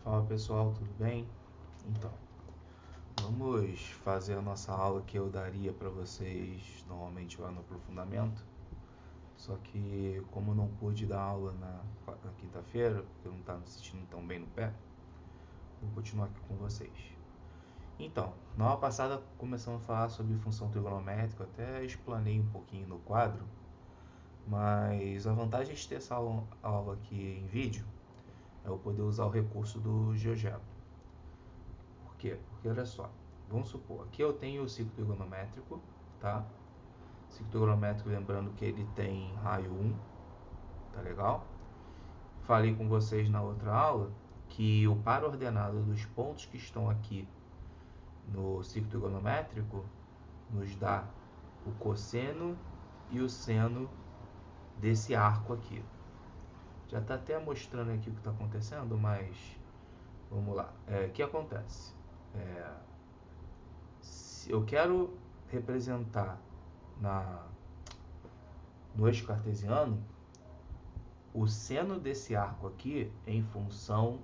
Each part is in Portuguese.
Fala pessoal, tudo bem? Então, vamos fazer a nossa aula que eu daria para vocês normalmente lá no aprofundamento. Só que como não pude dar aula na quinta-feira, porque eu não estava me sentindo tão bem no pé, vou continuar aqui com vocês. Então, na aula passada começamos a falar sobre função trigonométrica, até explanei um pouquinho no quadro, mas a vantagem de ter essa aula aqui em vídeo é eu poder usar o recurso do GeoGebra. Por quê? Porque olha só, vamos supor, aqui eu tenho o ciclo trigonométrico, tá? Ciclo trigonométrico, lembrando que ele tem raio 1, tá legal? Falei com vocês na outra aula que o par ordenado dos pontos que estão aqui no ciclo trigonométrico nos dá o cosseno e o seno desse arco aqui. Já está até mostrando aqui o que está acontecendo, mas vamos lá. O que acontece? Se eu quero representar no eixo cartesiano o seno desse arco aqui em função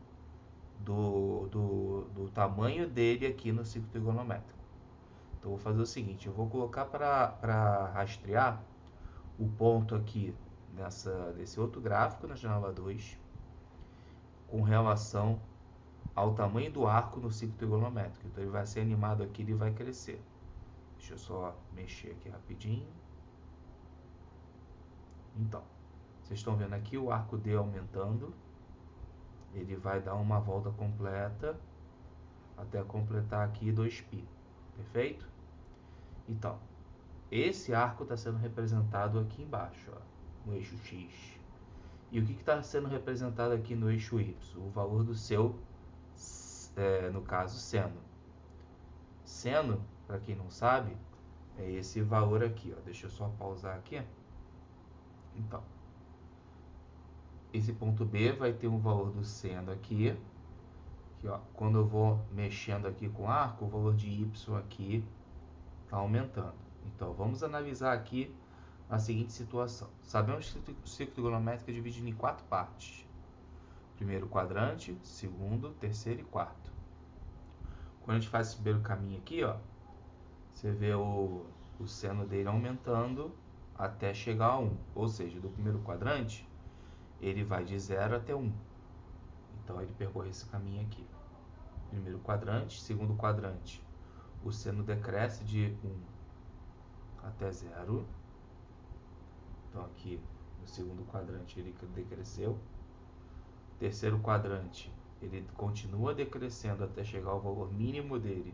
do tamanho dele aqui no ciclo trigonométrico. Então, eu vou fazer o seguinte, eu vou colocar para rastrear o ponto aqui desse outro gráfico na janela 2 com relação ao tamanho do arco no ciclo trigonométrico. Então, ele vai ser animado aqui, ele vai crescer. Deixa eu só mexer aqui rapidinho. Então, vocês estão vendo aqui o arco D aumentando. Ele vai dar uma volta completa até completar aqui 2π. Perfeito? Então, esse arco está sendo representado aqui embaixo, ó, no eixo X. E o que está sendo representado aqui no eixo Y? O valor do seu, no caso, seno. Seno, para quem não sabe, é esse valor aqui. Ó. Deixa eu só pausar aqui. Então, esse ponto B vai ter um valor do seno aqui. Ó, quando eu vou mexendo aqui com o arco, o valor de Y aqui está aumentando. Então, vamos analisar aqui a seguinte situação. Sabemos que o ciclo trigonométrico é dividido em 4 partes. Primeiro quadrante, segundo, terceiro e quarto. Quando a gente faz esse primeiro caminho aqui, ó, você vê o seno dele aumentando até chegar a 1. Ou seja, do primeiro quadrante, ele vai de 0 até 1. Então, ele percorre esse caminho aqui. Primeiro quadrante, segundo quadrante, o seno decresce de 1 até 0. Então, aqui no segundo quadrante ele decresceu. Terceiro quadrante, ele continua decrescendo até chegar ao valor mínimo dele,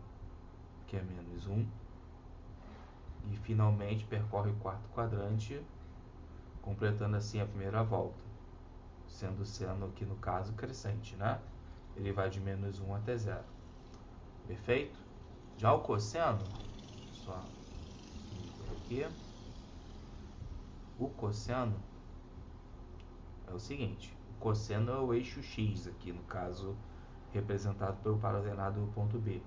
que é menos 1. E finalmente percorre o quarto quadrante, completando assim a primeira volta, sendo o seno aqui no caso crescente, né? Ele vai de menos 1 até 0. Perfeito? Já o cosseno, só aqui, o cosseno é o seguinte, o cosseno é o eixo X aqui, no caso, representado pelo par ordenado do ponto B.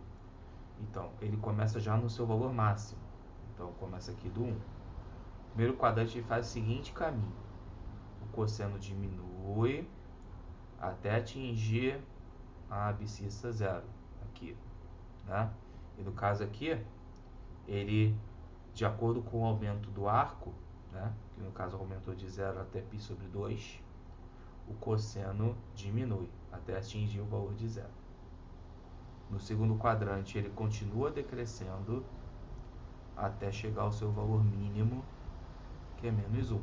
Então, ele começa já no seu valor máximo. Então, começa aqui do 1. Primeiro quadrante faz o seguinte caminho. O cosseno diminui até atingir a abscissa 0, aqui, né? E no caso aqui, ele, de acordo com o aumento do arco, né, que no caso aumentou de 0 até π sobre 2, o cosseno diminui até atingir o valor de 0. No segundo quadrante, ele continua decrescendo até chegar ao seu valor mínimo, que é menos 1.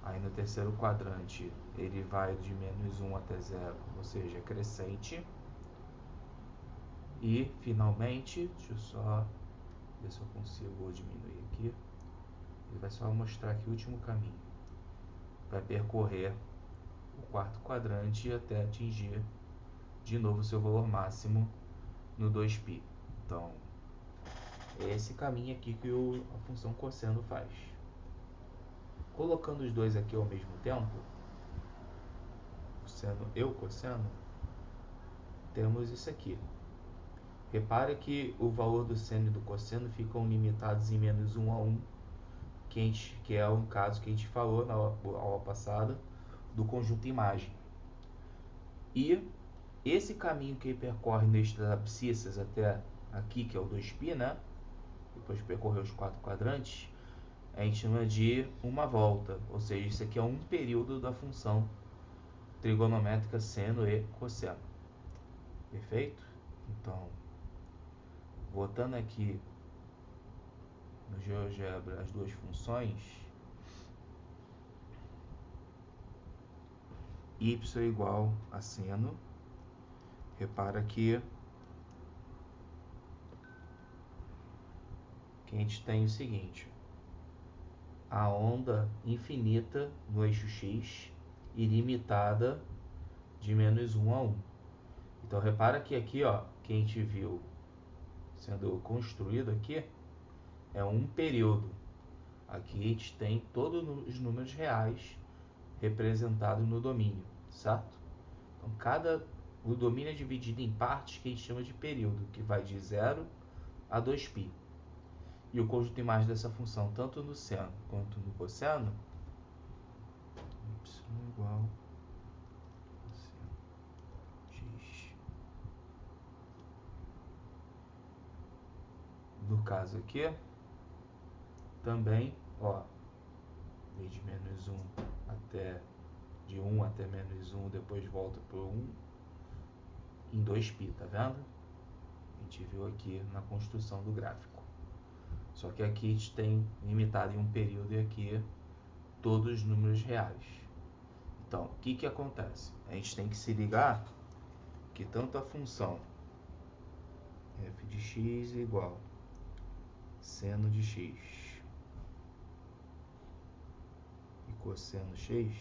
Aí no terceiro quadrante, ele vai de menos 1 até 0, ou seja, é crescente. E, finalmente, deixa eu só ver se eu consigo diminuir aqui. Ele vai só mostrar aqui o último caminho. Vai percorrer o quarto quadrante até atingir de novo o seu valor máximo no 2π. Então, é esse caminho aqui que a função cosseno faz. Colocando os dois aqui ao mesmo tempo, o seno e o cosseno, temos isso aqui. Repare que o valor do seno e do cosseno ficam limitados em menos 1 a 1, que é um caso que a gente falou na aula passada do conjunto imagem. E esse caminho que ele percorre nestas abscissas até aqui, que é o 2π, né? Depois de percorrer os 4 quadrantes, a gente chama de uma volta, ou seja, isso aqui é um período da função trigonométrica seno e cosseno. Perfeito? Então, voltando aqui no GeoGebra as duas funções, y igual a seno, repara que a gente tem o seguinte: a onda infinita no eixo x ilimitada de menos 1 a 1. Então repara que aqui, ó, que a gente viu sendo construído aqui é um período. Aqui a gente tem todos os números reais representados no domínio, certo? Então o domínio é dividido em partes que a gente chama de período, que vai de 0 a 2π. E o conjunto de imagens dessa função, tanto no seno quanto no cosseno, y igual a seno x. No caso aqui, também, ó, de menos 1 até, de 1 até menos 1, depois volta para 1, em 2π, tá vendo? A gente viu aqui na construção do gráfico. Só que aqui a gente tem limitado em um período e aqui todos os números reais. Então, o que acontece? A gente tem que se ligar que tanto a função f de x é igual seno de x e cosseno x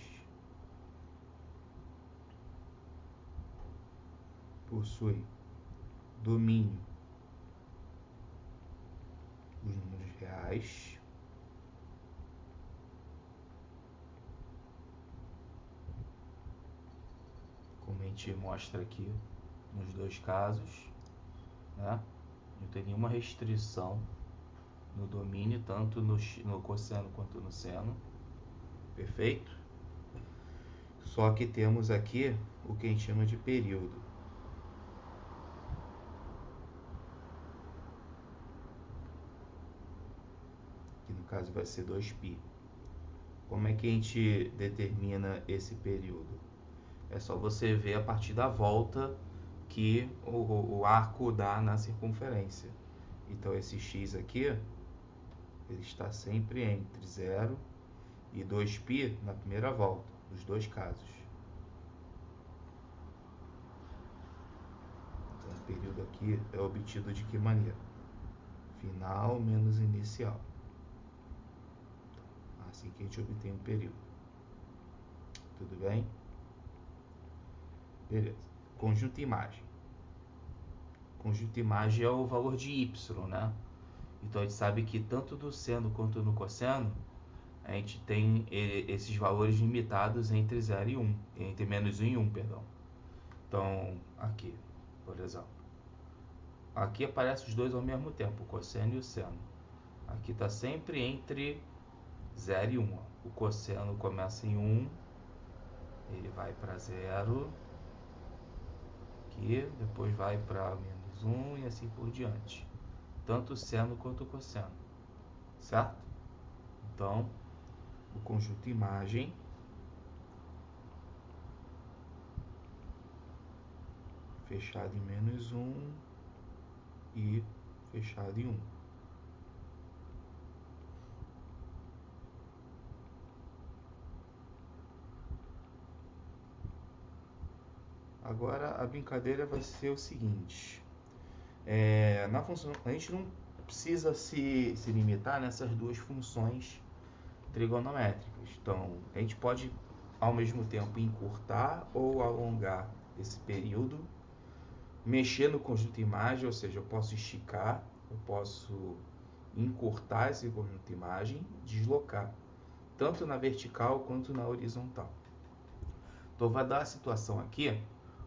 possui domínio dos números reais como a gente mostra aqui nos dois casos, né? Não tem nenhuma restrição no domínio, tanto no cosseno quanto no seno. Perfeito? Só que temos aqui o que a gente chama de período. Que no caso vai ser 2π. Como é que a gente determina esse período? É só você ver a partir da volta que o arco dá na circunferência. Então esse x aqui, ele está sempre entre 0 e 2π na primeira volta, nos dois casos. Então o período aqui é obtido de que maneira? Final menos inicial. Assim que a gente obtém um período. Tudo bem? Beleza. Conjunto imagem. Conjunto imagem é o valor de y, né? Então a gente sabe que tanto no seno quanto no cosseno a gente tem esses valores limitados entre 0 e 1, entre menos 1 e 1, perdão. Então, aqui, por exemplo. Aqui aparecem os dois ao mesmo tempo, o cosseno e o seno. Aqui está sempre entre 0 e 1. O cosseno começa em 1, ele vai para 0, aqui, depois vai para menos 1 e assim por diante. Tanto o seno quanto o cosseno, certo? Então, o conjunto imagem fechado em menos 1 e fechado em 1. Agora a brincadeira vai ser o seguinte: na função, a gente não precisa se limitar nessas duas funções trigonométricas. Então, a gente pode ao mesmo tempo encurtar ou alongar esse período, mexer no conjunto imagem, ou seja, eu posso esticar, eu posso encurtar esse conjunto imagem, deslocar, tanto na vertical quanto na horizontal. Então, vai dar a situação aqui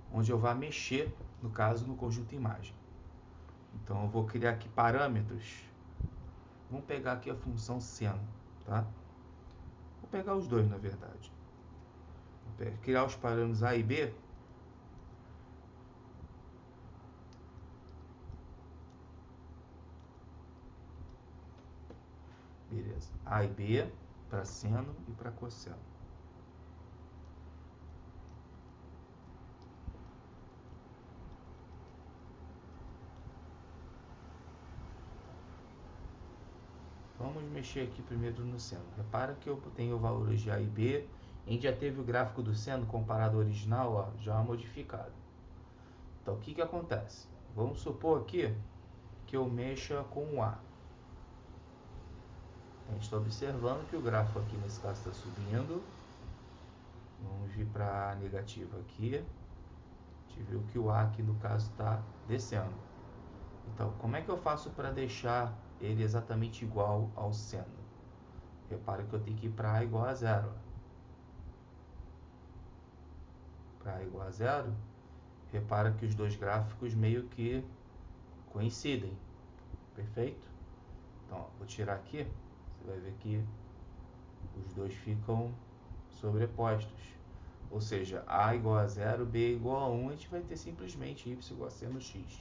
onde eu vou mexer, no caso, no conjunto imagem. Então, eu vou criar aqui parâmetros. Vamos pegar aqui a função seno, tá? Vou pegar os dois, na verdade. Vou criar os parâmetros A e B. Beleza. A e B para seno e para cosseno. Vamos mexer aqui primeiro no seno. Repara que eu tenho valores de A e B. A gente já teve o gráfico do seno comparado ao original, ó, já modificado. Então, o que que acontece? Vamos supor aqui que eu mexa com o A. A gente está observando que o gráfico aqui nesse caso está subindo. Vamos vir para a negativa aqui. A gente viu que o A aqui no caso está descendo. Então, como é que eu faço para deixar ele exatamente igual ao seno? Repara que eu tenho que ir para A igual a zero. Para A igual a zero, repara que os dois gráficos meio que coincidem. Perfeito? Então, ó, vou tirar aqui. Você vai ver que os dois ficam sobrepostos. Ou seja, A igual a zero, B igual a 1, a gente vai ter simplesmente y igual a seno x.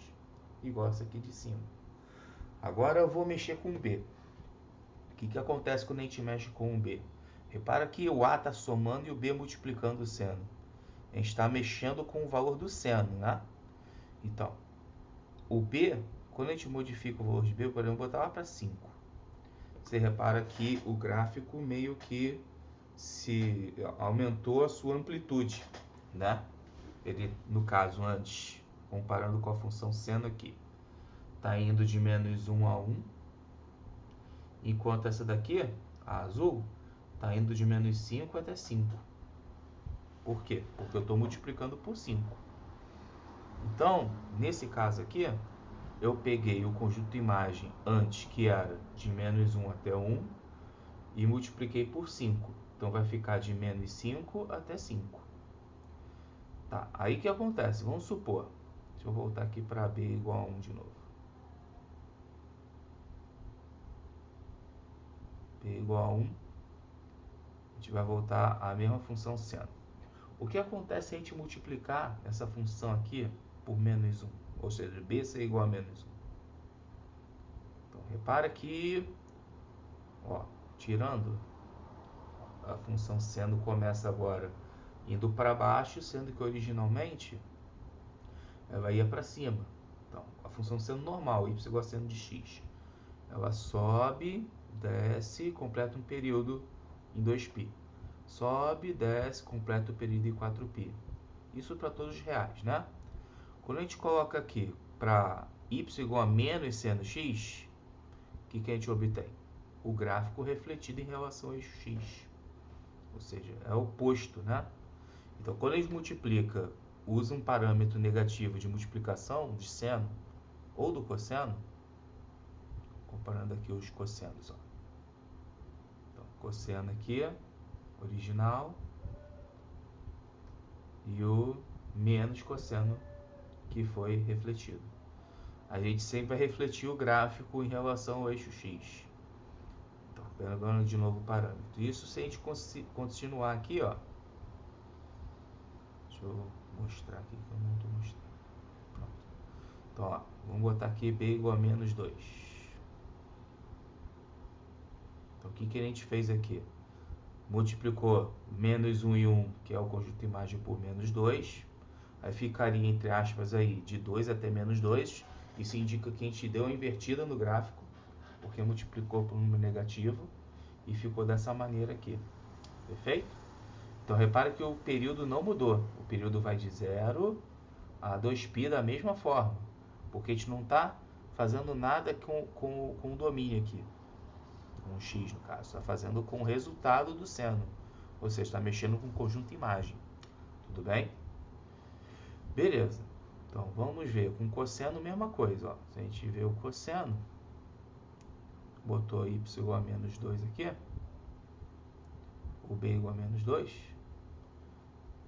Igual essa aqui de cima. Agora eu vou mexer com B. O que que acontece quando a gente mexe com o B? Repara que o A está somando e o B multiplicando o seno. A gente está mexendo com o valor do seno, né? Então, o B, quando a gente modifica o valor de B, podemos botar lá para 5. Você repara que o gráfico meio que se aumentou a sua amplitude, né? Ele, no caso, antes, comparando com a função seno aqui, está indo de menos 1 a 1, enquanto essa daqui, a azul, está indo de menos 5 até 5. Por quê? Porque eu estou multiplicando por 5. Então, nesse caso aqui, eu peguei o conjunto imagem antes, que era de menos 1 até 1, e multipliquei por 5. Então, vai ficar de menos 5 até 5. Tá, aí o que acontece? Vamos supor, deixa eu voltar aqui para B igual a 1 de novo. B igual a 1, a gente vai voltar à mesma função seno. O que acontece se a gente multiplicar essa função aqui por menos 1? Ou seja, B ser igual a menos 1. Então, repara que, ó, tirando, a função seno começa agora indo para baixo, sendo que originalmente ela ia para cima. Então, a função seno normal, y igual a seno de x, ela sobe, desce, completa um período em 2π. Sobe, desce, completa o período em 4π. Isso para todos os reais, né? Quando a gente coloca aqui para y igual a menos seno x, o que a gente obtém? O gráfico refletido em relação ao eixo x. Ou seja, é o oposto, né? Então, quando a gente multiplica, usa um parâmetro negativo de multiplicação de seno ou do cosseno, comparando aqui os cossenos, ó. Então, cosseno aqui, original, e o menos cosseno que foi refletido. A gente sempre vai refletir o gráfico em relação ao eixo x. Então, pegando de novo o parâmetro. Isso se a gente continuar aqui, ó. Deixa eu mostrar aqui que eu não estou mostrando. Pronto. Então, ó, vamos botar aqui B igual a menos 2. Então, o que a gente fez aqui? Multiplicou menos 1 e 1, que é o conjunto imagem, por menos 2. Aí ficaria, entre aspas, aí, de 2 até menos 2. Isso indica que a gente deu uma invertida no gráfico, porque multiplicou por um número negativo e ficou dessa maneira aqui. Perfeito? Então, repara que o período não mudou. O período vai de 0 a 2π da mesma forma, porque a gente não está fazendo nada com o domínio aqui, com o x no caso. Está fazendo com o resultado do seno, ou seja, está mexendo com o conjunto imagem. Tudo bem? Beleza. Então, vamos ver. Com cosseno, mesma coisa. Ó. Se a gente vê o cosseno, botou y igual a menos 2 aqui, o b igual a menos 2,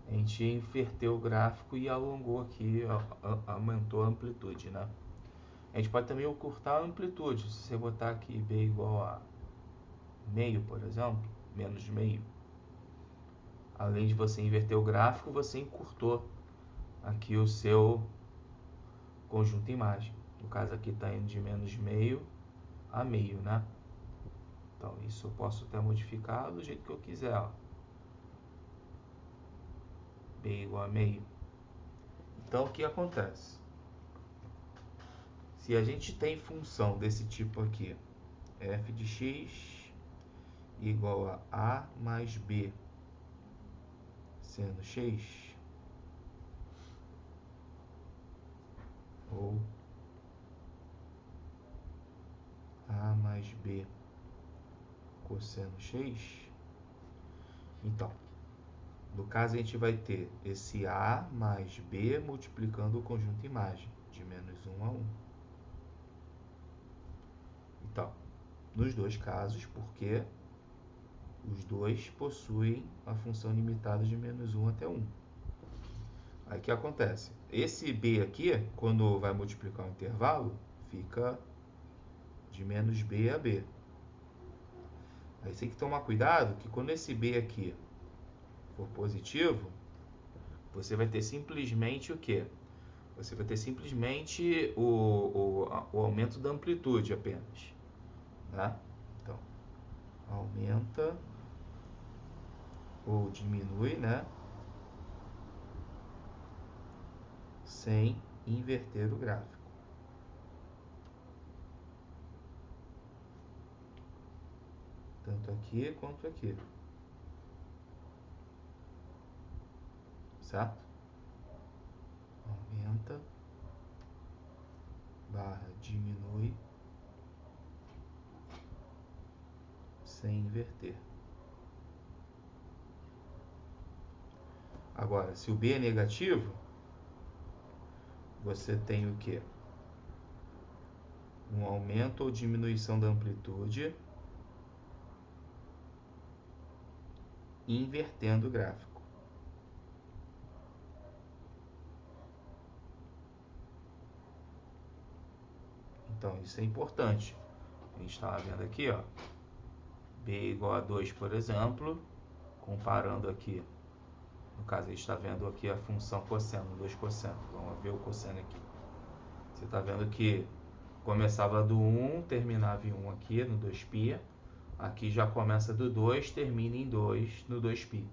a gente inverteu o gráfico e alongou aqui, aumentou a amplitude, né? A gente pode também encurtar a amplitude. Se você botar aqui b igual a meio, por exemplo, menos meio, além de você inverter o gráfico, você encurtou aqui o seu conjunto imagem. No caso aqui está indo de menos meio a meio, né? Então, isso eu posso até modificar do jeito que eu quiser, ó. B igual a meio. Então, o que acontece? Se a gente tem função desse tipo aqui, f de x igual a mais b sendo x, ou a mais b cosseno x, então, no caso a gente vai ter esse a mais b multiplicando o conjunto imagem, de menos 1 a 1. Então, nos dois casos, porque os dois possuem a função limitada de menos 1 até 1. Aí o que acontece? Esse b aqui, quando vai multiplicar o intervalo, fica de menos b a b. Aí você tem que tomar cuidado que quando esse b aqui for positivo, você vai ter simplesmente o quê? Você vai ter simplesmente o aumento da amplitude apenas. Né? Então, aumenta ou diminui, né? Sem inverter o gráfico. Tanto aqui quanto aqui. Certo? Aumenta, barra diminui, sem inverter. Agora, se o b é negativo, você tem o quê? Um aumento ou diminuição da amplitude invertendo o gráfico. Então, isso é importante. A gente estava vendo aqui, ó, b igual a 2, por exemplo, comparando aqui. No caso, a gente está vendo aqui a função cosseno, 2 cosseno. Vamos ver o cosseno aqui. Você está vendo que começava do 1, terminava em 1 aqui, no 2π. Aqui já começa do 2, termina em 2, no 2π.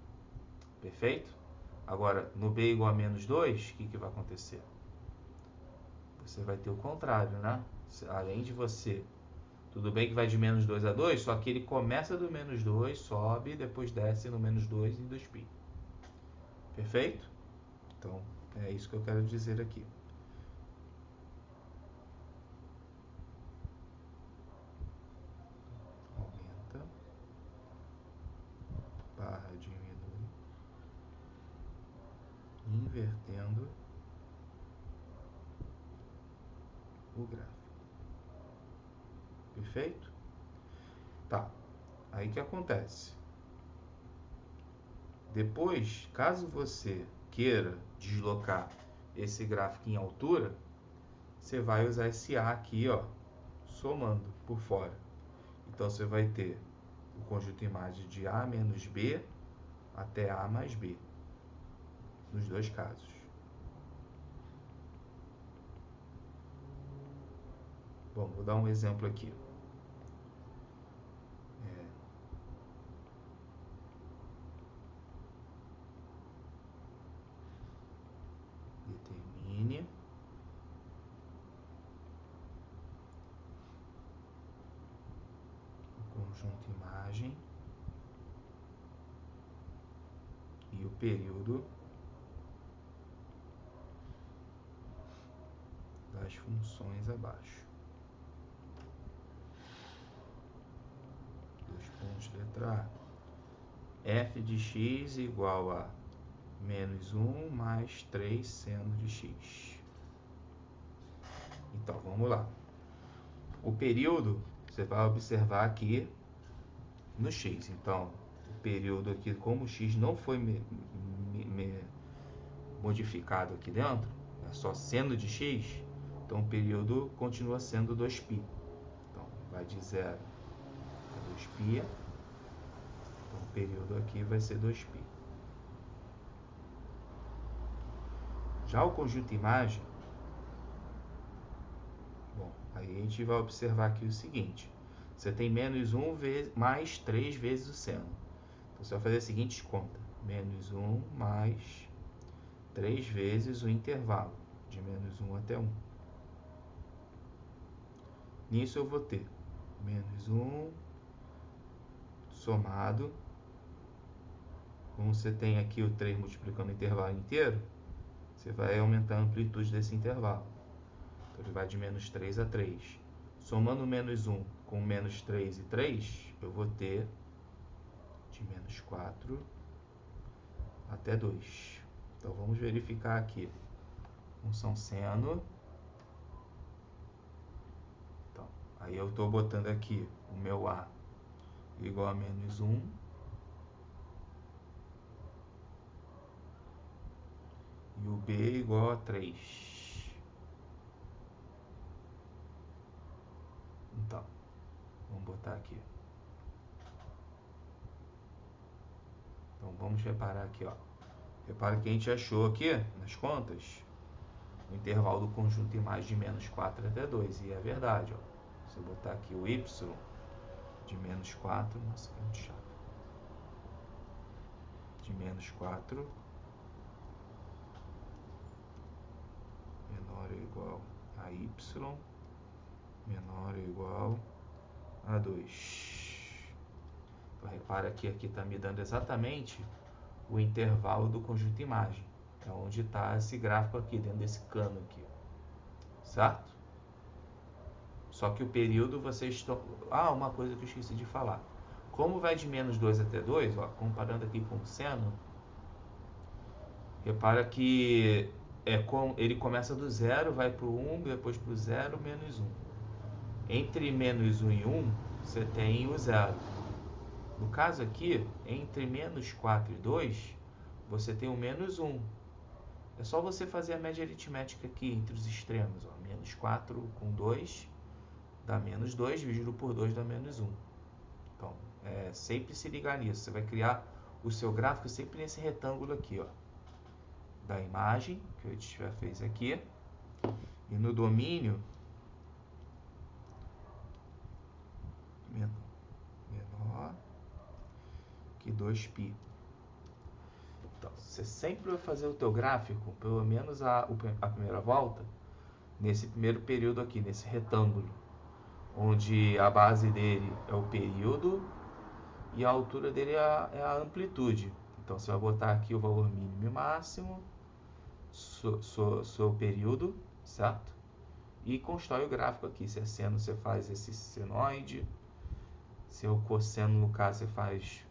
Perfeito? Agora, no b igual a menos 2, o que vai acontecer? Você vai ter o contrário, né? Além de você... Tudo bem que vai de menos 2 a 2, só que ele começa do menos 2, sobe, depois desce no menos 2 em 2π. Perfeito? Então, é isso que eu quero dizer aqui. Aumenta, barra diminui, invertendo o gráfico. Perfeito? Tá. Aí que acontece? Depois, caso você queira deslocar esse gráfico em altura, você vai usar esse A aqui, ó, somando por fora. Então, você vai ter o conjunto imagem de A menos B até A mais B, nos dois casos. Bom, vou dar um exemplo aqui. Determine o conjunto imagem e o período das funções abaixo. Dois pontos, letra A. F de x igual a menos 1 mais 3 seno de x. Então, vamos lá. O período, você vai observar aqui no x. Então, o período aqui, como o x não foi modificado aqui dentro, é só seno de x, então o período continua sendo 2π. Então, vai de 0 a 2π. Então, o período aqui vai ser 2π. Já o conjunto imagem, bom, aí a gente vai observar aqui o seguinte. Você tem menos 1 mais 3 vezes o seno. Então, você vai fazer a seguinte conta. Menos 1 mais 3 vezes o intervalo, de menos 1 até 1. Nisso eu vou ter menos 1 somado. Como você tem aqui o 3 multiplicando o intervalo inteiro, você vai aumentar a amplitude desse intervalo. Então, ele vai de menos 3 a 3. Somando menos 1 com menos 3 e 3, eu vou ter de menos 4 até 2. Então, vamos verificar aqui. Função seno. Então, aí eu estou botando aqui o meu A igual a menos 1. E o B igual a 3. Então, vamos botar aqui. Então, vamos reparar aqui, ó. Repara que a gente achou aqui, nas contas, o intervalo do conjunto imagem de menos 4 até 2. E é verdade, ó. Se eu botar aqui o y de menos 4, nossa, que é muito chato. De menos 4 menor ou igual a y menor ou igual a 2. Então, repara que aqui está me dando exatamente o intervalo do conjunto imagem. É onde está esse gráfico aqui, dentro desse cano aqui. Certo? Só que o período vocês estão... Ah, uma coisa que eu esqueci de falar. Como vai de menos 2 até 2, ó, comparando aqui com o seno, repara que ele começa do 0, vai para o 1, depois para o 0, menos 1. Entre menos 1 e 1, você tem o 0. No caso aqui, entre menos 4 e 2, você tem o menos 1. É só você fazer a média aritmética aqui entre os extremos. Ó. Menos 4 com 2 dá menos 2, dividido por 2 dá menos 1. Então, sempre se ligar nisso. Você vai criar o seu gráfico sempre nesse retângulo aqui, ó, da imagem, que a gente já fez aqui. E no domínio, menor que 2π. Então, você sempre vai fazer o teu gráfico, pelo menos a primeira volta, nesse primeiro período aqui, nesse retângulo, onde a base dele é o período e a altura dele é a amplitude. Então, você vai botar aqui o valor mínimo e máximo, seu período, certo? E constrói o gráfico aqui. Se é seno, você faz esse senoide. Se é o cosseno, no caso, você faz...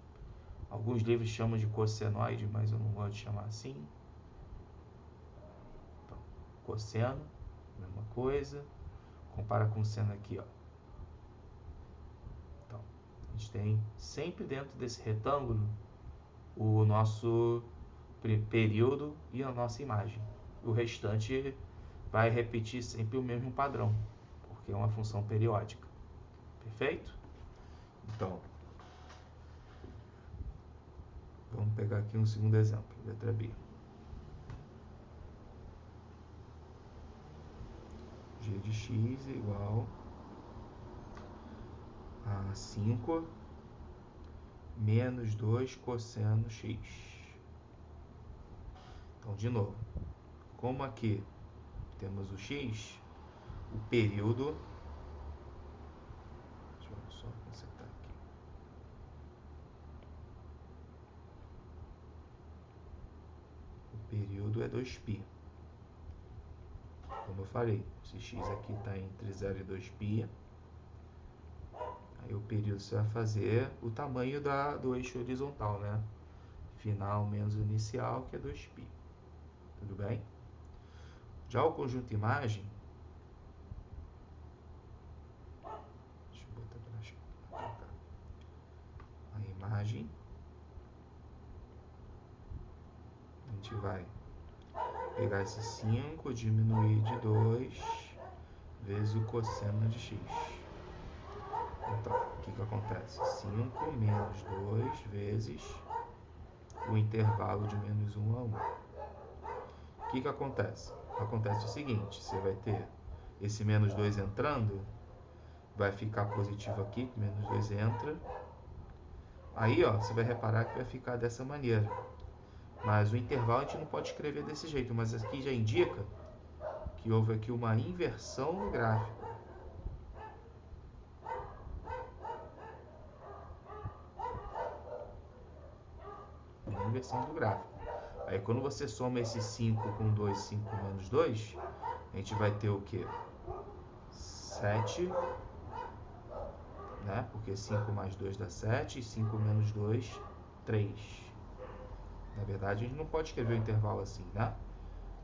Alguns livros chamam de cossenoide, mas eu não gosto de chamar assim. Então, cosseno, mesma coisa. Compara com o seno aqui, ó. Então, a gente tem sempre dentro desse retângulo o nosso período e a nossa imagem. O restante vai repetir sempre o mesmo padrão, porque é uma função periódica. Perfeito? Então, vamos pegar aqui um segundo exemplo, letra B. G de x é igual a 5 menos 2 cosseno x. Então, de novo, como aqui temos o x, o período... Deixa eu só consertar aqui. O período é 2π. Como eu falei, esse x aqui está entre 0 e 2π. Aí o período você vai fazer o tamanho do eixo horizontal, né? Final menos o inicial, que é 2π. Tudo bem? Já o conjunto imagem... Deixa eu botar para cá. A imagem... A gente vai pegar esse 5, diminuir de 2, vezes o cosseno de x. Então, o que acontece? 5 menos 2 vezes o intervalo de menos 1 a 1. O que acontece? Acontece o seguinte, você vai ter esse menos 2 entrando vai ficar positivo aqui, menos 2 entra. Aí, ó, você vai reparar que vai ficar dessa maneira. Mas o intervalo a gente não pode escrever desse jeito, mas aqui já indica que houve aqui uma inversão no gráfico. Uma inversão do gráfico. Aí quando você soma esse 5 com 2, 5 menos 2, a gente vai ter o quê? 7, né? Porque 5 mais 2 dá 7, e 5 menos 2, 3. Na verdade, a gente não pode escrever o intervalo assim, né?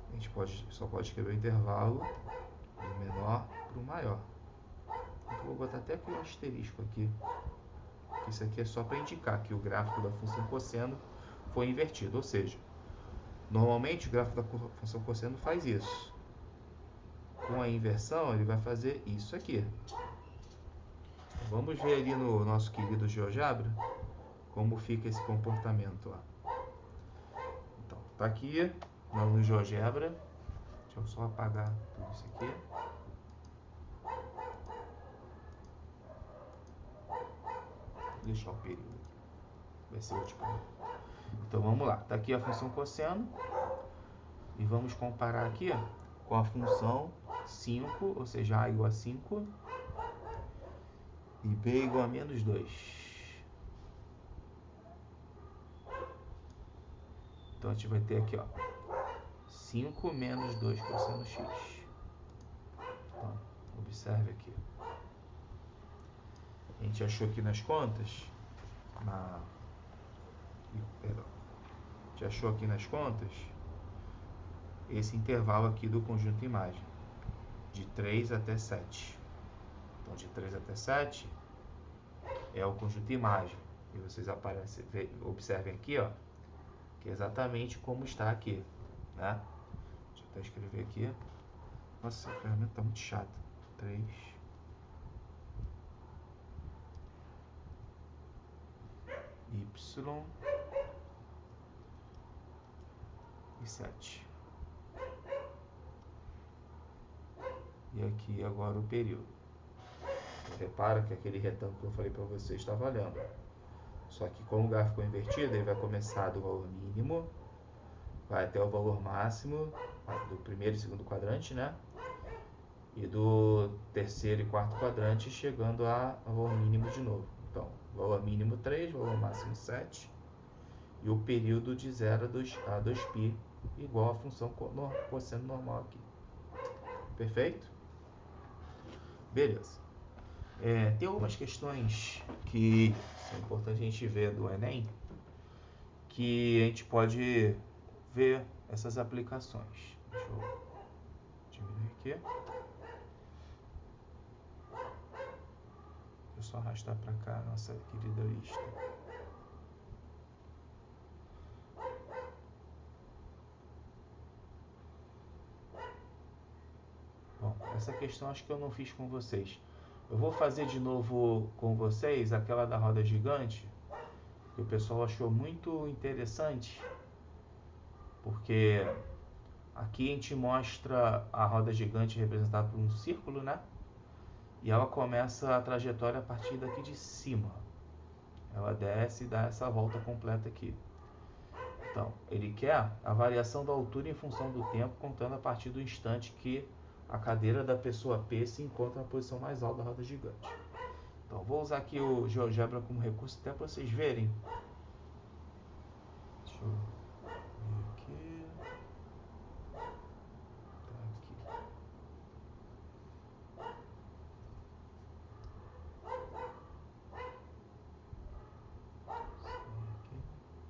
A gente só pode escrever o intervalo do menor para o maior. Então, vou botar até aqui um asterisco aqui. Isso aqui é só para indicar que o gráfico da função cosseno foi invertido. Ou seja, normalmente o gráfico da função cosseno faz isso. Com a inversão, ele vai fazer isso aqui. Vamos ver ali no nosso querido GeoGebra como fica esse comportamento lá. Então, tá aqui no GeoGebra. Deixa eu só apagar tudo isso aqui. Vou deixar o período aqui. Vai ser útil para mim. Então vamos lá. Tá aqui a função cosseno. E vamos comparar aqui com a função 5, ou seja, A igual a 5 e B igual a menos 2. Então a gente vai ter aqui, ó, 5 menos 2 cosseno x. Então, observe aqui. A gente achou aqui nas contas, perdão. A gente achou aqui nas contas esse intervalo aqui do conjunto imagem, de 3 até 7. Então, de 3 até 7 é o conjunto imagem. E vocês observem aqui, ó, que é exatamente como está aqui, né? Deixa eu até escrever aqui. Nossa, a ferramenta está muito chata. 3 y e 7. E aqui agora o período. Então, repara que aquele retângulo que eu falei para vocês está valendo. Só que como o gráfico é invertido, ele vai começar do valor mínimo, vai até o valor máximo do primeiro e segundo quadrante, né? E do terceiro e quarto quadrante, chegando ao valor mínimo de novo. Então, valor mínimo 3, valor máximo 7. E o período de 0 a 2π, igual a função cosseno normal aqui. Perfeito? Beleza. Tem algumas questões que são importantes a gente ver do Enem, que a gente pode ver essas aplicações. Deixa eu diminuir aqui. Deixa eu só arrastar para cá a nossa querida lista. Bom, essa questão acho que eu não fiz com vocês. Eu vou fazer de novo com vocês aquela da roda gigante, que o pessoal achou muito interessante, porque aqui a gente mostra a roda gigante representada por um círculo, né? E ela começa a trajetória a partir daqui de cima. Ela desce e dá essa volta completa aqui. Então, ele quer a variação da altura em função do tempo, contando a partir do instante que a cadeira da pessoa P se encontra na posição mais alta da roda gigante. Então, vou usar aqui o GeoGebra como recurso até para vocês verem. Deixa eu ver aqui. Tá aqui.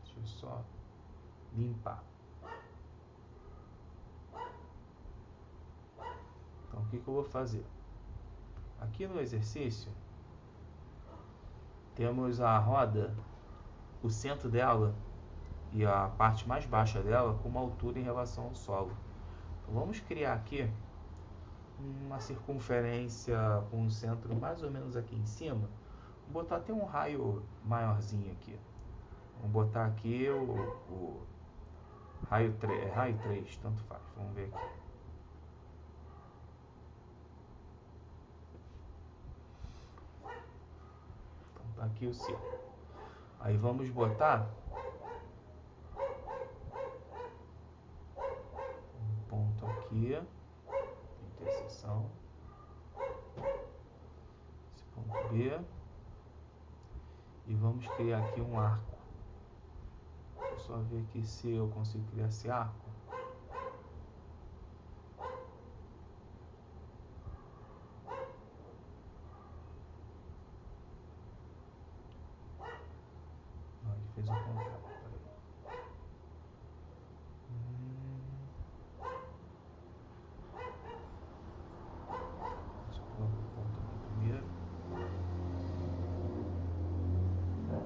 Deixa eu só limpar. Então, o que eu vou fazer? Aqui no exercício, temos a roda, o centro dela e a parte mais baixa dela com uma altura em relação ao solo. Então, vamos criar aqui uma circunferência com um centro mais ou menos aqui em cima. Vou botar até um raio maiorzinho aqui. Vamos botar aqui o raio 3, raio 3, tanto faz. Vamos ver aqui. aqui o C. Aí vamos botar um ponto aqui, interseção, esse ponto B, e vamos criar aqui um arco. Deixa eu só ver aqui se eu consigo criar esse arco. Não, ele fez o contrário. Deixa eu colocar o ponto aqui primeiro. Vou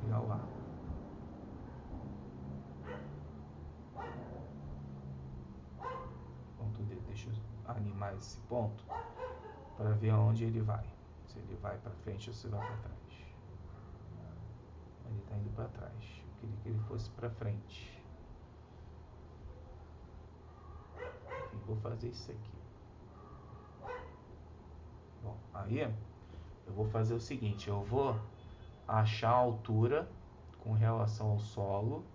criar o arco. Ponto D. Deixa eu animar esse ponto para ver aonde ele vai. Se ele vai para frente ou se vai para trás. Ele está indo para trás. Eu queria que ele fosse para frente. Enfim, vou fazer isso aqui. Bom, aí eu vou fazer o seguinte. Eu vou achar a altura com relação ao solo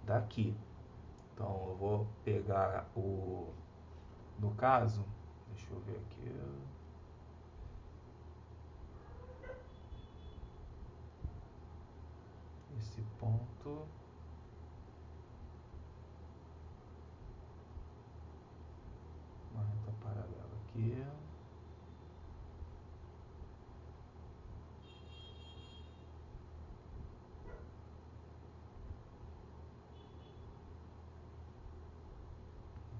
daqui. Então eu vou pegar o... No caso, deixa eu ver aqui... Esse ponto, uma reta paralela aqui,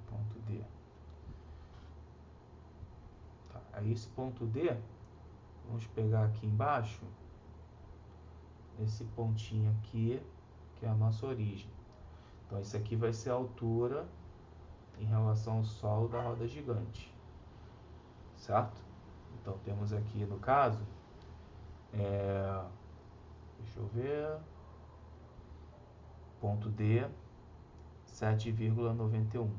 ponto D. Tá, aí esse ponto D, vamos pegar aqui embaixo, esse pontinho aqui, que é a nossa origem. Então isso aqui vai ser a altura em relação ao solo da roda gigante, certo? Então temos aqui no caso, deixa eu ver, ponto D, 7,91.